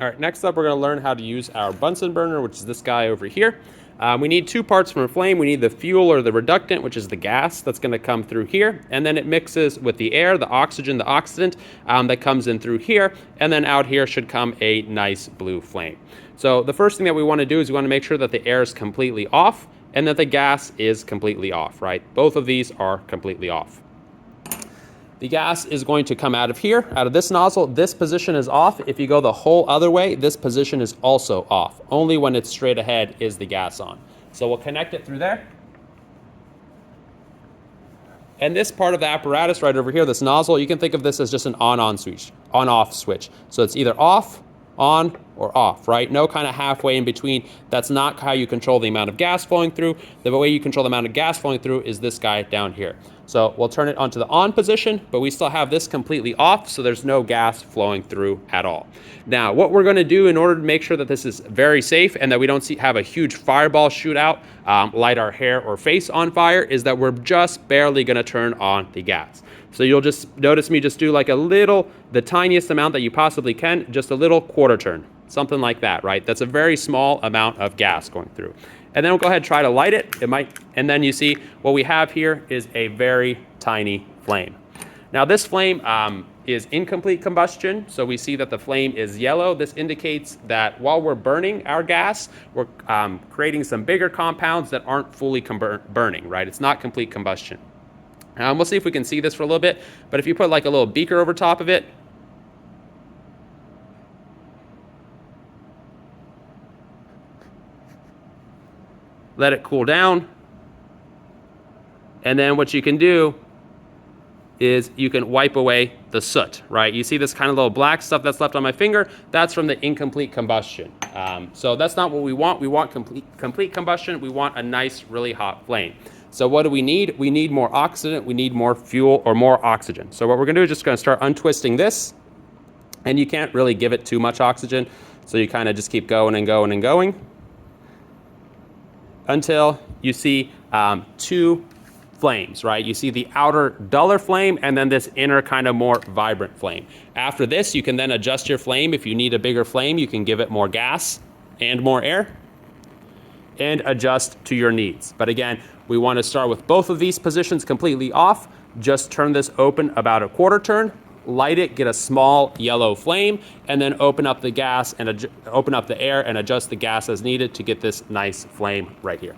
All right, next up, we're gonna learn how to use our Bunsen burner, which is this guy over here. We need 2 parts from a flame. We need the fuel or the reductant, which is the gas that's gonna come through here. And then it mixes with the air, the oxygen, the oxidant that comes in through here. And then out here should come a nice blue flame. So the first thing that we wanna do is we wanna make sure that the air is completely off and that the gas is completely off, right? Both of these are completely off. The gas is going to come out of here, out of this nozzle. This position is off. If you go the whole other way, this position is also off. Only when it's straight ahead is the gas on. So we'll connect it through there. And this part of the apparatus right over here, this nozzle, you can think of this as just an on-on switch, on-off switch. So it's either off, on, or off, right? No kind of halfway in between. That's not how you control the amount of gas flowing through. The way you control the amount of gas flowing through is this guy down here. So we'll turn it onto the on position, but we still have this completely off, so there's no gas flowing through at all. Now, what we're gonna do in order to make sure that this is very safe and that we don't have a huge fireball shoot out, light our hair or face on fire, is that we're just barely gonna turn on the gas. So you'll just notice me just do like a little, the tiniest amount that you possibly can, just a little quarter turn, something like that, right? That's a very small amount of gas going through. And then we'll go ahead and try to light it. And then you see what we have here is a very tiny flame. Now this flame is incomplete combustion. So we see that the flame is yellow. This indicates that while we're burning our gas, we're creating some bigger compounds that aren't fully burning, right? It's not complete combustion. We'll see if we can see this for a little bit, but if you put like a little beaker over top of it, let it cool down, and then what you can do is you can wipe away the soot, right? You see this kind of little black stuff that's left on my finger? That's from the incomplete combustion. So that's not what we want. We want complete combustion. We want a nice, really hot flame. So what do we need? We need more oxidant, we need more fuel or more oxygen. So what we're gonna do is just gonna start untwisting this, and you can't really give it too much oxygen, so you kind of just keep going and going and going until you see 2 flames, right? You see the outer duller flame and then this inner kind of more vibrant flame. After this, you can then adjust your flame. If you need a bigger flame, you can give it more gas and more air and adjust to your needs. But again, we want to start with both of these positions completely off. Just turn this open about a quarter turn, light it, get a small yellow flame, and then open up the gas and open up the air and adjust the gas as needed to get this nice flame right here.